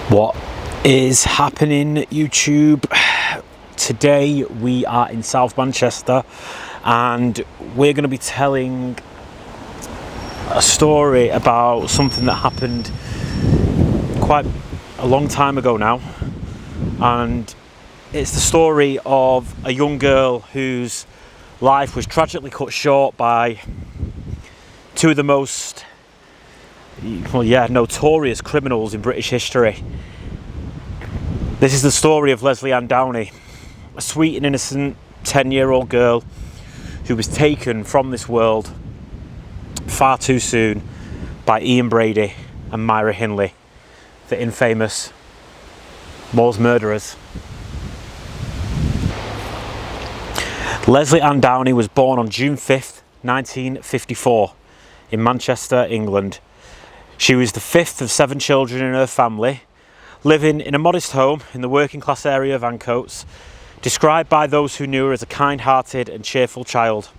What is happening, YouTube? Today we are in South Manchester and we're going to be telling a story about something that happened quite a long time ago now, and it's the story of a young girl whose life was tragically cut short by two of the most notorious criminals in British history. This is the story of Lesley and Downey, a sweet and innocent 10-year-old girl who was taken from this world far too soon by Brady and Myra Hindley, the infamous Moor's murderers. Lesley Ann Downey was born on June 5th, 1954 in Manchester, England. She was the fifth of 7 children in her family, living in a modest home in the working class area of Ancoats, described by those who knew her as a kind-hearted and cheerful child.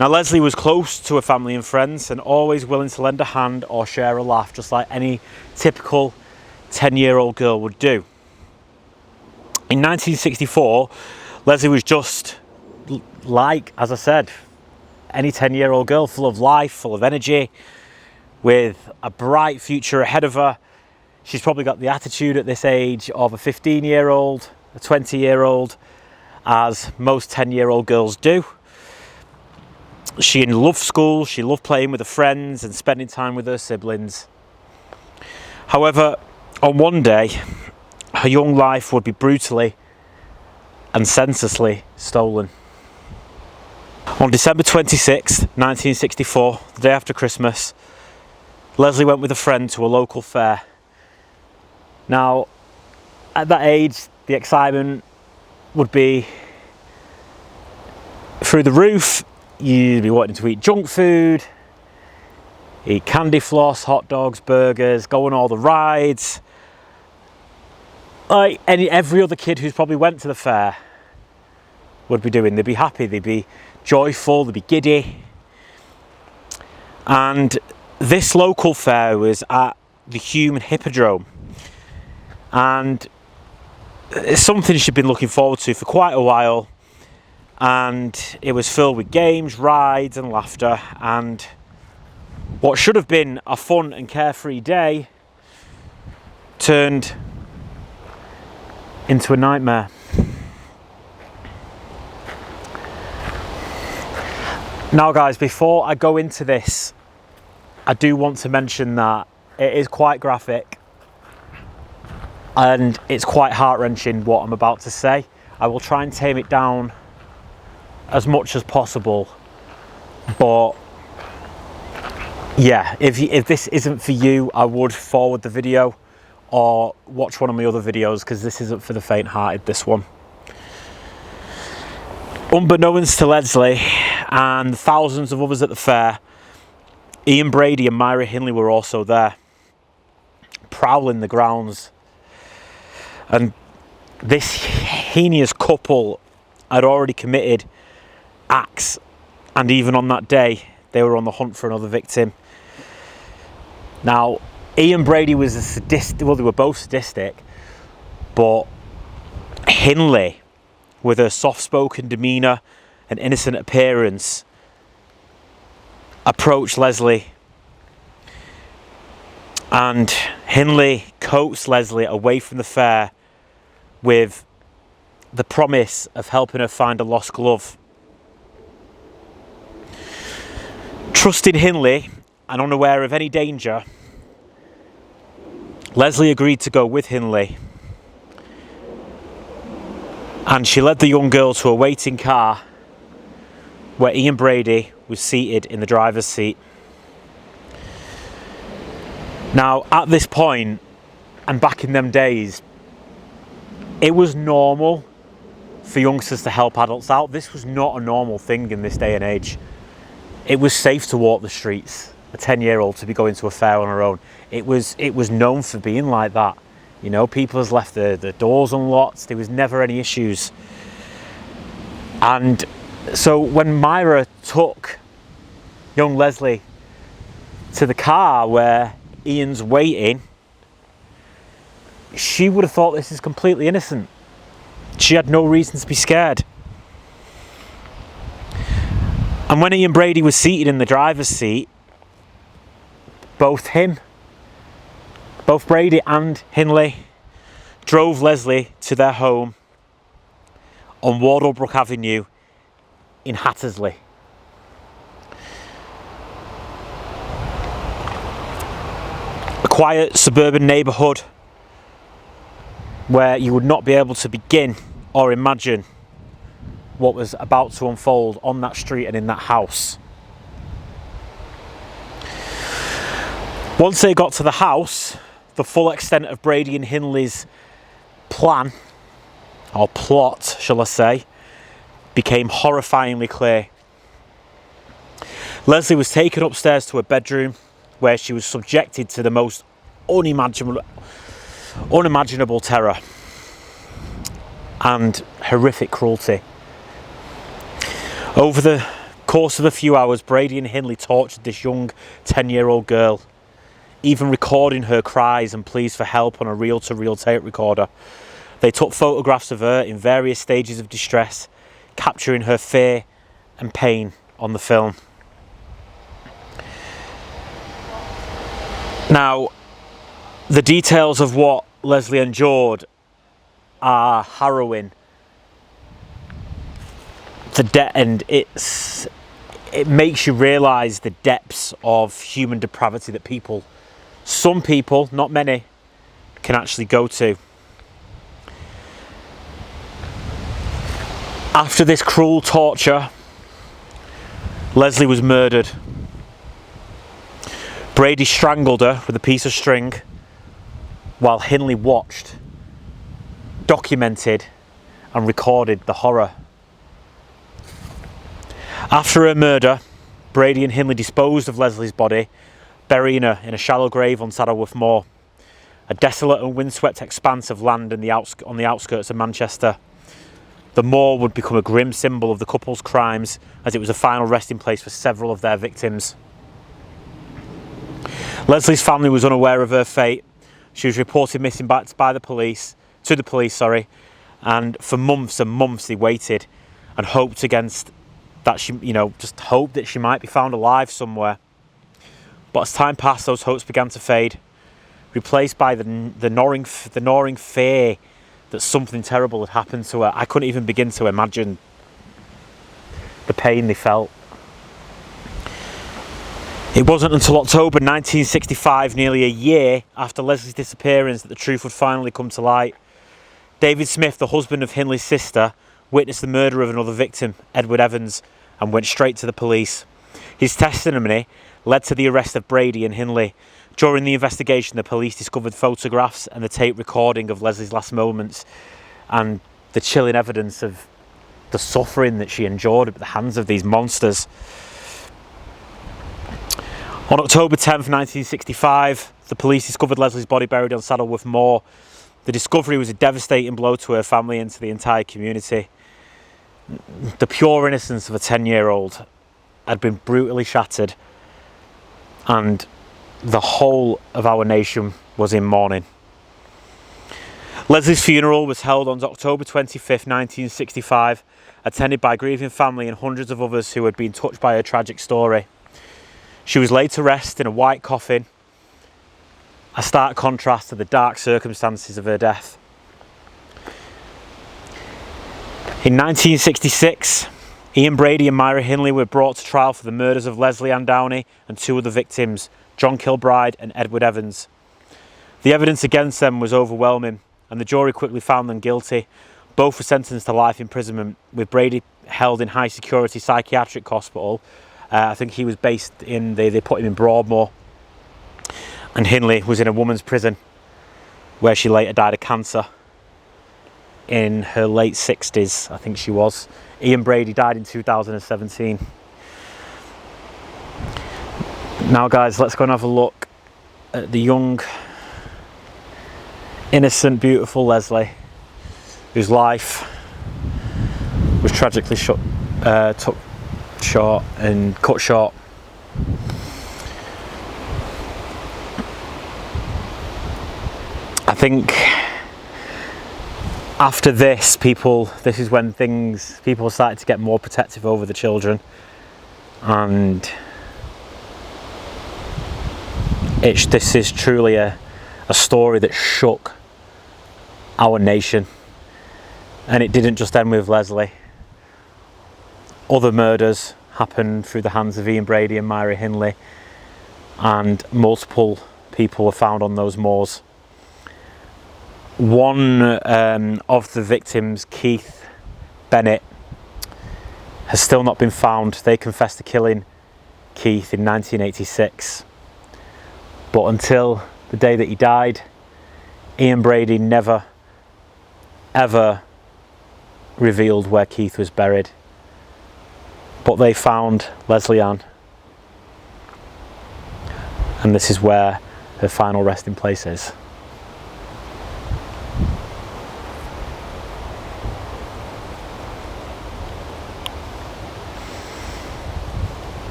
Now, Lesley was close to her family and friends and always willing to lend a hand or share a laugh, just like any typical 10-year-old girl would do. In 1964, Lesley was just like, as I said, any 10-year-old girl, full of life, full of energy, with a bright future ahead of her. She's probably got the attitude at this age of a 15-year-old, a 20-year-old, as most 10-year-old girls do. She loved school, she loved playing with her friends and spending time with her siblings. However, on one day, her young life would be brutally and senselessly stolen. On December 26th, 1964, the day after Christmas, Lesley went with a friend to a local fair. Now, at that age, the excitement would be through the roof. You'd be wanting to eat junk food, eat candy floss, hot dogs, burgers, go on all the rides. Like every other kid who's probably went to the fair would be doing. They'd be happy, they'd be joyful, they'd be giddy. And this local fair was at the Human Hippodrome, and it's something she'd been looking forward to for quite a while, and it was filled with games, rides and laughter, and what should have been a fun and carefree day turned into a nightmare. Now guys, before I go into this, I do want to mention that it is quite graphic and it's quite heart-wrenching what I'm about to say. I will try and tame it down as much as possible, but yeah, if this isn't for you, I would forward the video or watch one of my other videos, because this isn't for the faint-hearted, this one. Unbeknownst to Lesley and thousands of others at the fair, Brady and Myra Hindley were also there, prowling the grounds. And this heinous couple had already committed acts, and even on that day, they were on the hunt for another victim. Now, Brady was a sadistic, well, they were both sadistic, but Hindley, with her soft-spoken demeanour and innocent appearance, approached Lesley, and Hindley coaxed Lesley away from the fair with the promise of helping her find a lost glove. Trusting Hindley and unaware of any danger, Lesley agreed to go with Hindley, and she led the young girl to a waiting car where Brady was seated in the driver's seat. Now, at this point, and back in them days, it was normal for youngsters to help adults out. This was not a normal thing in this day and age. It was safe to walk the streets, a 10-year-old to be going to a fair on her own. It was known for being like that. You know, people has left the doors unlocked. There was never any issues. And so when Myra took young Lesley to the car where Ian's waiting, she would have thought this is completely innocent. She had no reason to be scared. And when Ian Brady was seated in the driver's seat, both Brady and Hindley drove Lesley to their home on Wardlebrook Avenue in Hattersley. A quiet suburban neighbourhood where you would not be able to begin or imagine what was about to unfold on that street and in that house. Once they got to the house, the full extent of Brady and Hindley's plan, or plot, shall I say, became horrifyingly clear. Lesley was taken upstairs to her bedroom, where she was subjected to the most unimaginable terror and horrific cruelty. Over the course of a few hours, Brady and Hindley tortured this young 10-year-old girl, even recording her cries and pleas for help on a reel-to-reel tape recorder. They took photographs of her in various stages of distress, capturing her fear and pain on the film. Now, the details of what Lesley endured are harrowing. And it makes you realise the depths of human depravity that some people, not many, can actually go to. After this cruel torture, Lesley was murdered. Brady strangled her with a piece of string while Hindley watched, documented and recorded the horror. After her murder, Brady and Hindley disposed of Lesley's body, burying her in a shallow grave on Saddleworth Moor, a desolate and windswept expanse of land on the outskirts of Manchester. The moor would become a grim symbol of the couple's crimes, as it was a final resting place for several of their victims. Lesley's family was unaware of her fate. She was reported missing to the police, and for months and months they waited and hoped that she might be found alive somewhere. But as time passed, those hopes began to fade, replaced by the gnawing fear that something terrible had happened to her. I couldn't even begin to imagine the pain they felt. It wasn't until October 1965, nearly a year after Lesley's disappearance, that the truth would finally come to light. David Smith, the husband of Hindley's sister, witnessed the murder of another victim, Edward Evans, and went straight to the police. His testimony led to the arrest of Brady and Hindley. During the investigation, the police discovered photographs and the tape recording of Lesley's last moments, and the chilling evidence of the suffering that she endured at the hands of these monsters. On October 10th, 1965, the police discovered Lesley's body buried on Saddleworth Moor. The discovery was a devastating blow to her family and to the entire community. The pure innocence of a 10-year-old had been brutally shattered, and the whole of our nation was in mourning. Lesley's funeral was held on October 25th, 1965, attended by grieving family and hundreds of others who had been touched by her tragic story. She was laid to rest in a white coffin, a stark contrast to the dark circumstances of her death. In 1966, Ian Brady and Myra Hindley were brought to trial for the murders of Lesley and Downey and two other victims, John Kilbride and Edward Evans. The evidence against them was overwhelming, and the jury quickly found them guilty. Both were sentenced to life imprisonment, with Brady held in high security psychiatric hospital. I think he was based in, they put him in Broadmoor. And Hindley was in a woman's prison, where she later died of cancer in her late 60s, I think she was. Ian Brady died in 2017. Now guys, let's go and have a look at the young, innocent, beautiful Lesley, whose life was tragically cut short. I think After this, this is when people started to get more protective over the children, and this is truly a story that shook our nation. And it didn't just end with Lesley. Other murders happened through the hands of Ian Brady and Myra Hindley, and multiple people were found on those moors. One of the victims, Keith Bennett, has still not been found. They confessed to killing Keith in 1986. But until the day that he died, Ian Brady never, ever revealed where Keith was buried. But they found Lesley Ann, and this is where her final resting place is.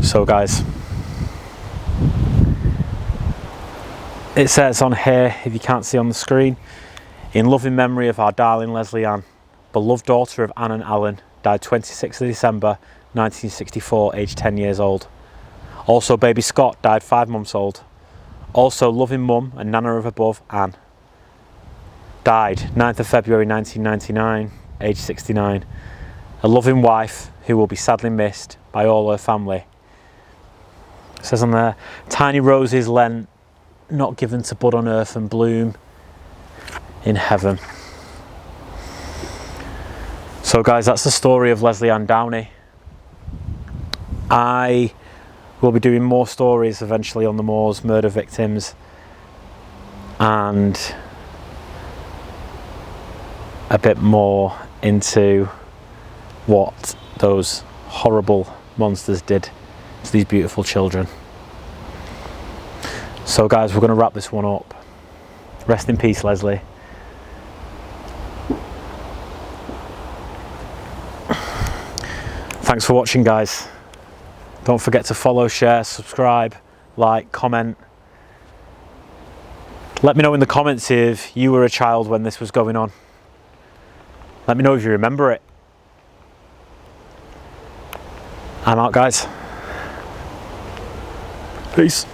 So guys, it says on here, if you can't see on the screen, in loving memory of our darling Lesley Ann, beloved daughter of Anne and Alan, died 26th of December 1964, aged 10 years old. Also baby Scott died 5 months old. Also loving mum and nana of above, Anne, died 9th of February 1999, aged 69. A loving wife who will be sadly missed by all her family. It says on there, tiny roses lent, not given to bud on earth and bloom in heaven. So guys, that's the story of Lesley Ann Downey. I will be doing more stories eventually on the moors, murder victims, and a bit more into what those horrible monsters did to these beautiful children. So guys, we're going to wrap this one up. Rest in peace, Lesley. Thanks for watching, guys. Don't forget to follow, share, subscribe, like, comment. Let me know in the comments if you were a child when this was going on. Let me know if you remember it. I'm out, guys. Peace.